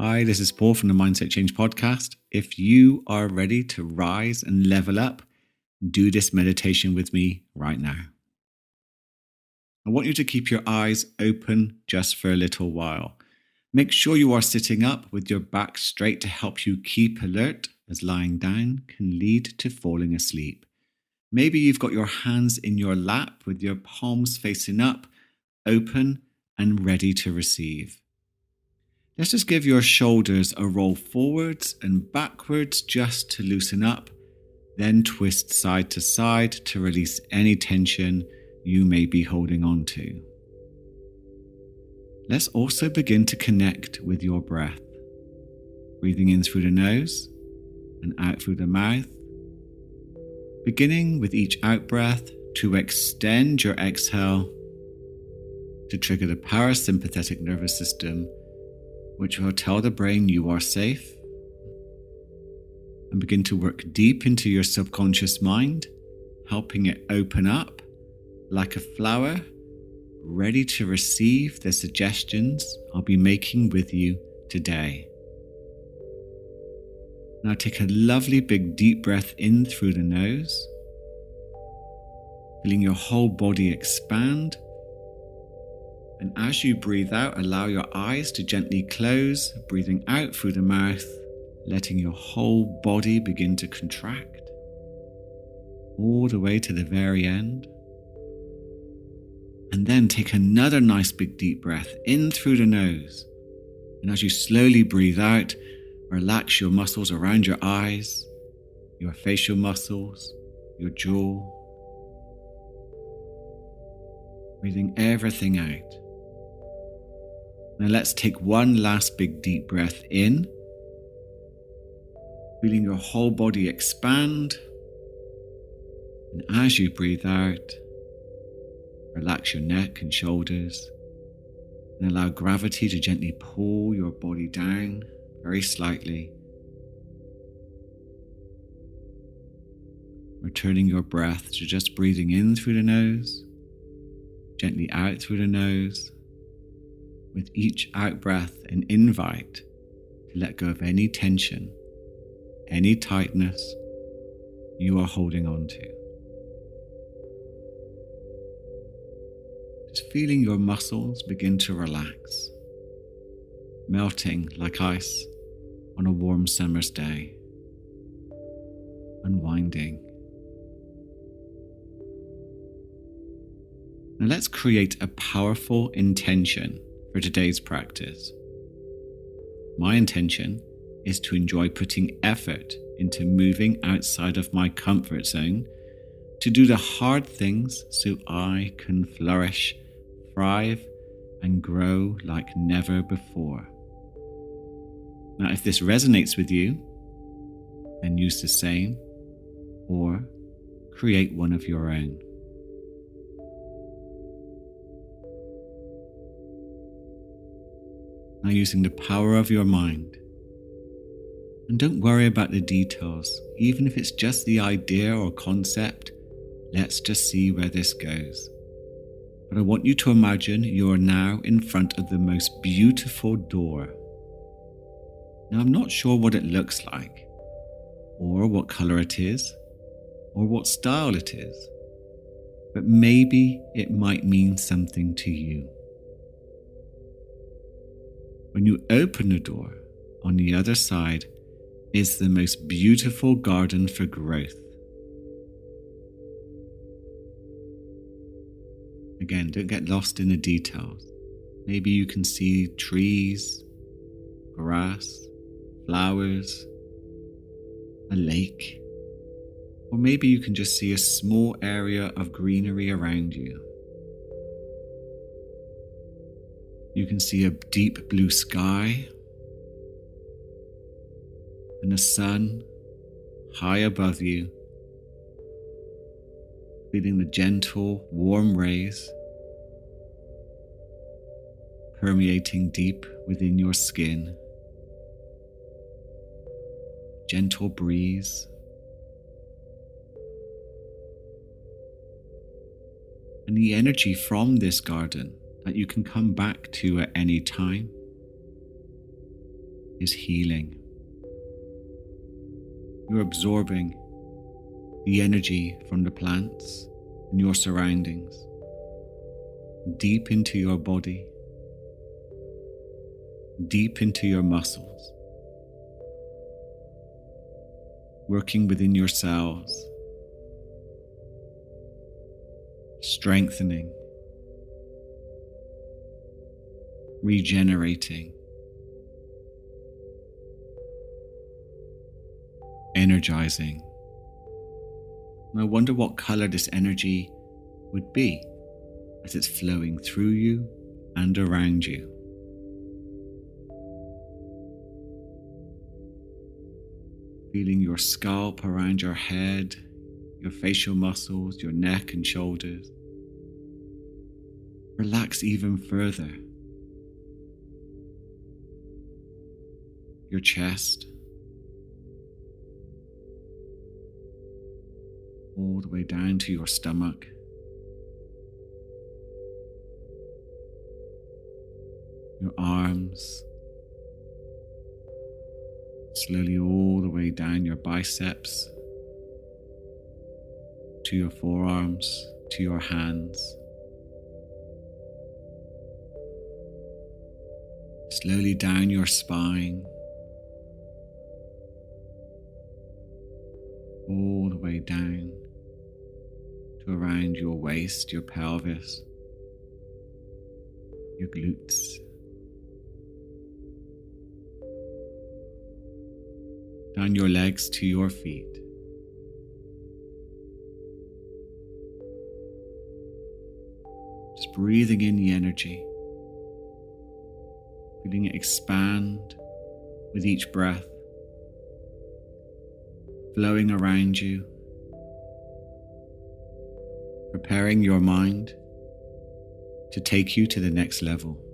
Hi, this is Paul from the Mindset Change podcast. If you are ready to rise and level up, do this meditation with me right now. I want you to keep your eyes open just for a little while. Make sure you are sitting up with your back straight to help you keep alert, as lying down can lead to falling asleep. Maybe you've got your hands in your lap with your palms facing up, open and ready to receive. Let's just give your shoulders a roll forwards and backwards just to loosen up, then twist side to side to release any tension you may be holding on to. Let's also begin to connect with your breath, breathing in through the nose and out through the mouth, beginning with each out breath to extend your exhale to trigger the parasympathetic nervous system, which will tell the brain you are safe, and begin to work deep into your subconscious mind, helping it open up like a flower, ready to receive the suggestions I'll be making with you today. Now take a lovely big deep breath in through the nose, feeling your whole body expand. And as you breathe out, allow your eyes to gently close, breathing out through the mouth, letting your whole body begin to contract all the way to the very end. And then take another nice big deep breath in through the nose. And as you slowly breathe out, relax your muscles around your eyes, your facial muscles, your jaw. Breathing everything out. Now let's take one last big deep breath in, feeling your whole body expand. And as you breathe out, relax your neck and shoulders and allow gravity to gently pull your body down very slightly. Returning your breath to just breathing in through the nose, gently out through the nose. With each out breath, an invite to let go of any tension, any tightness you are holding on to. Just feeling your muscles begin to relax, melting like ice on a warm summer's day, unwinding. Now let's create a powerful intention for today's practice. My intention is to enjoy putting effort into moving outside of my comfort zone to do the hard things so I can flourish, thrive, and grow like never before. Now, if this resonates with you, then use the same or create one of your own. Now using the power of your mind. And don't worry about the details, even if it's just the idea or concept, let's just see where this goes. But I want you to imagine you are now in front of the most beautiful door. Now I'm not sure what it looks like, or what color it is, or what style it is, but maybe it might mean something to you. When you open the door, on the other side is the most beautiful garden for growth. Again, don't get lost in the details. Maybe you can see trees, grass, flowers, a lake, or maybe you can just see a small area of greenery around you. You can see a deep blue sky and the sun high above you, feeling the gentle, warm rays permeating deep within your skin. Gentle breeze. And the energy from this garden that you can come back to at any time. is healing. You're absorbing the energy from the plants and your surroundings deep into your body, deep into your muscles, working within your cells, strengthening, regenerating, energizing. And I wonder what color this energy would be as it's flowing through you and around you. Feeling your scalp around your head, your facial muscles, your neck and shoulders. Relax even further. Your chest, all the way down to your stomach. Your arms, slowly all the way down your biceps, to your forearms, to your hands. Slowly down your spine, all the way down to around your waist, your pelvis, your glutes. Down your legs to your feet. Just breathing in the energy, feeling it expand with each breath, flowing around you, preparing your mind to take you to the next level.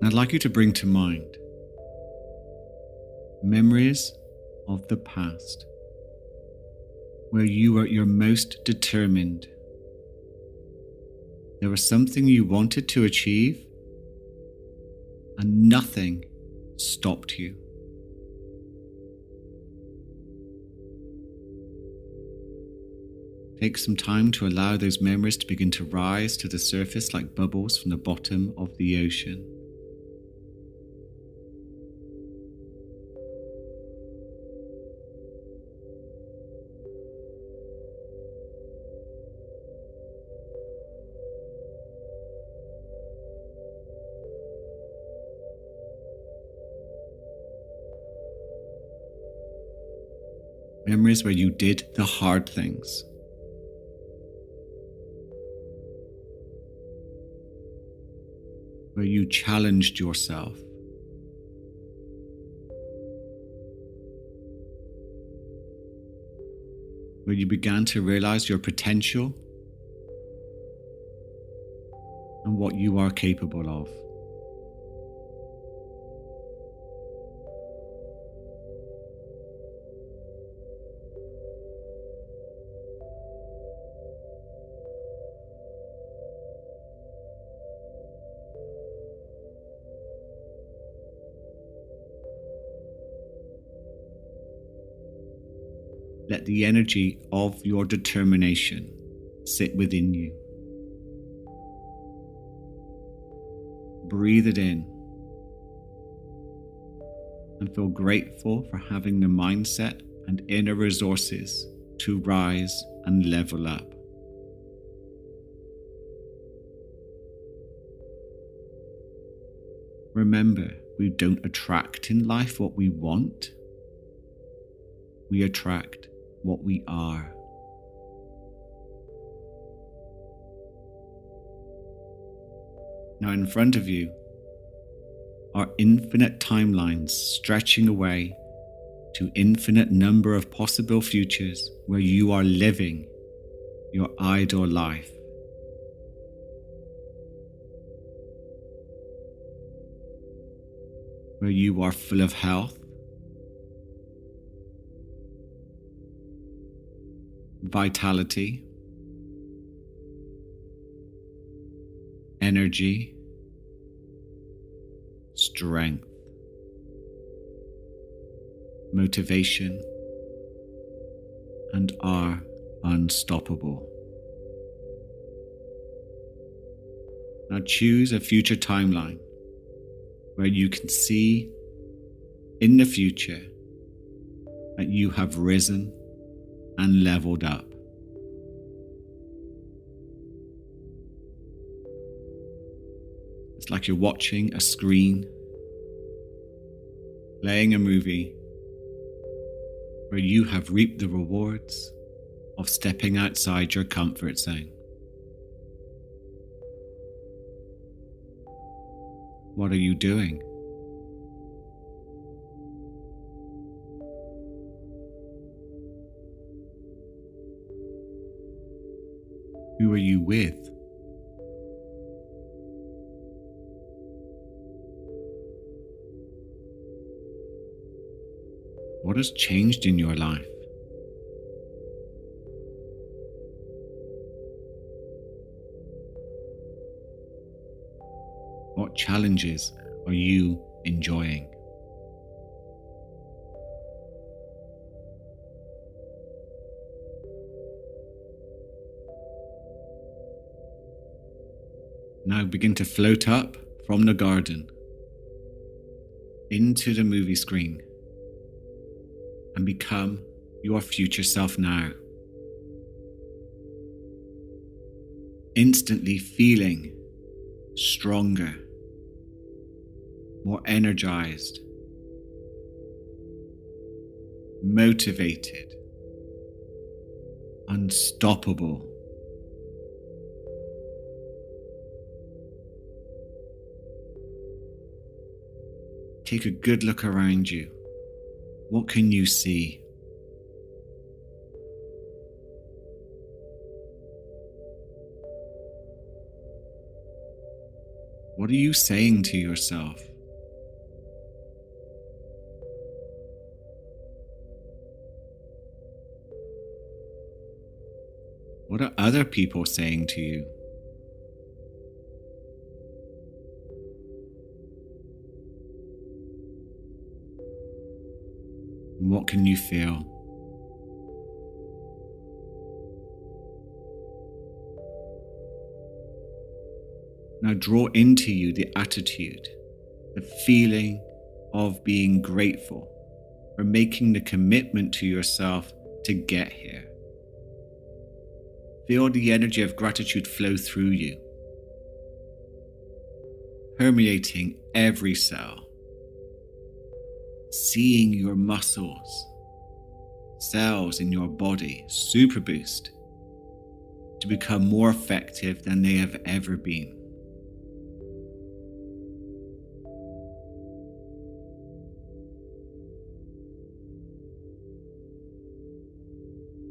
I'd like you to bring to mind memories of the past where you were at your most determined. There was something you wanted to achieve and nothing stopped you. Take some time to allow those memories to begin to rise to the surface like bubbles from the bottom of the ocean. Memories where you did the hard things. Where you challenged yourself. Where you began to realize your potential and what you are capable of. Let the energy of your determination sit within you. Breathe it in and feel grateful for having the mindset and inner resources to rise and level up. Remember, we don't attract in life what we want. We attract what we are. Now in front of you are infinite timelines stretching away to infinite number of possible futures where you are living your ideal life. where you are full of health, vitality, energy, strength, motivation, and are unstoppable. Now choose a future timeline where you can see in the future that you have risen and leveled up. It's like you're watching a screen, playing a movie where you have reaped the rewards of stepping outside your comfort zone. What are you doing? Who are you with? What has changed in your life? What challenges are you enjoying? Now begin to float up from the garden into the movie screen and become your future self now. Instantly feeling stronger, more energized, motivated, unstoppable. Take a good look around you. What can you see? What are you saying to yourself? What are other people saying to you? What can you feel? Now draw into you the attitude, the feeling of being grateful for making the commitment to yourself to get here. Feel the energy of gratitude flow through you, permeating every cell, seeing your muscles, cells in your body super boost to become more effective than they have ever been.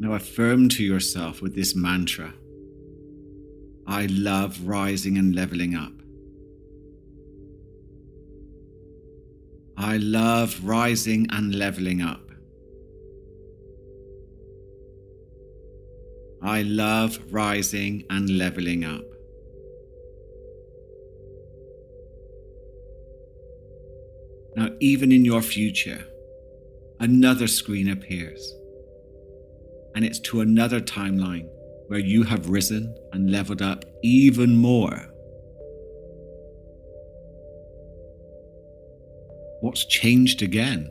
Now affirm to yourself with this mantra: I love rising and leveling up. I love rising and leveling up. I love rising and leveling up. Now, even in your future, another screen appears, and it's to another timeline where you have risen and leveled up even more. What's changed again?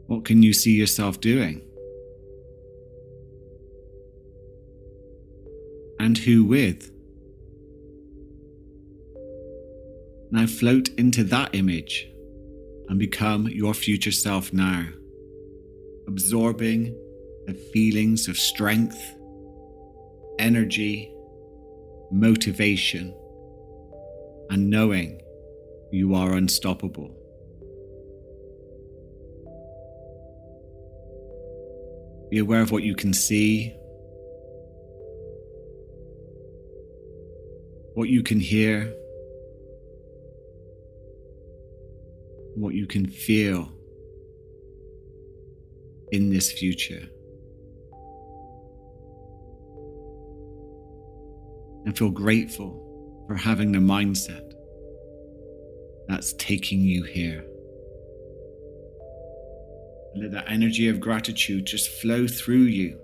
What can you see yourself doing? And who with? Now float into that image and become your future self now, absorbing the feelings of strength, energy, motivation, and knowing you are unstoppable. Be aware of what you can see, what you can hear, what you can feel in this future. And feel grateful for having the mindset that's taking you here. Let that energy of gratitude just flow through you,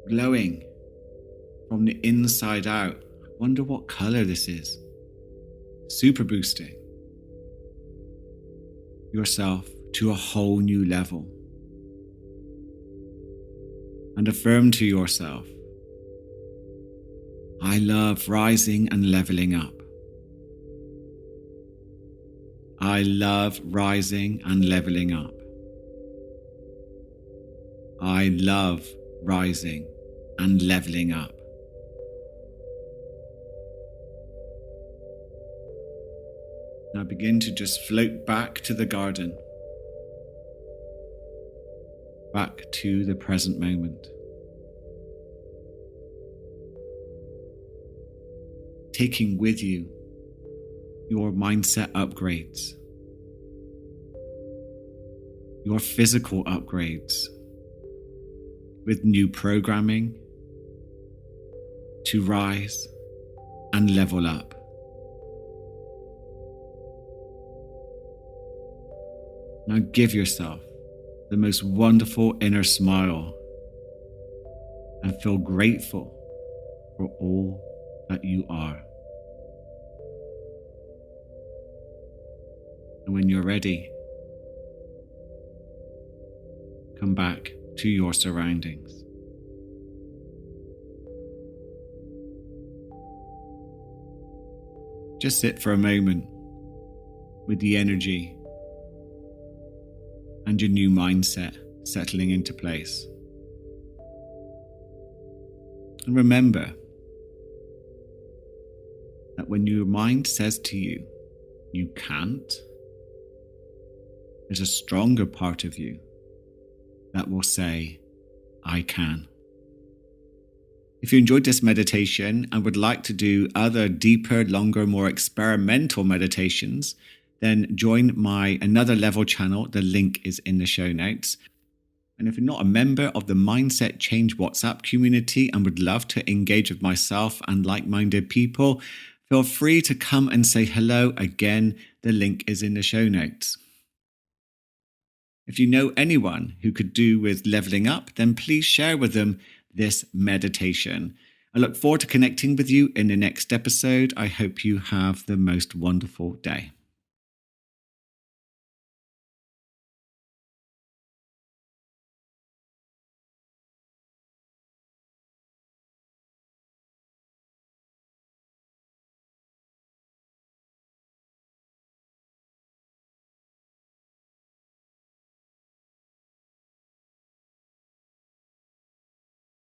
glowing from the inside out. I wonder what color this is. Super boosting yourself to a whole new level. And affirm to yourself, I love rising and leveling up. I love rising and leveling up. I love rising and leveling up. Now begin to just float back to the garden, back to the present moment. Taking with you your mindset upgrades, your physical upgrades, with new programming to rise and level up. Now give yourself the most wonderful inner smile and feel grateful for all that you are. And when you're ready, come back to your surroundings. Just sit for a moment with the energy and your new mindset settling into place. And remember that when your mind says to you, you can't, there's a stronger part of you that will say, I can. If you enjoyed this meditation and would like to do other deeper, longer, more experimental meditations, then join my Another Level channel. The link is in the show notes. And if you're not a member of the Mindset Change WhatsApp community and would love to engage with myself and like-minded people, feel free to come and say hello. Again, the link is in the show notes. If you know anyone who could do with leveling up, then please share with them this meditation. I look forward to connecting with you in the next episode. I hope you have the most wonderful day.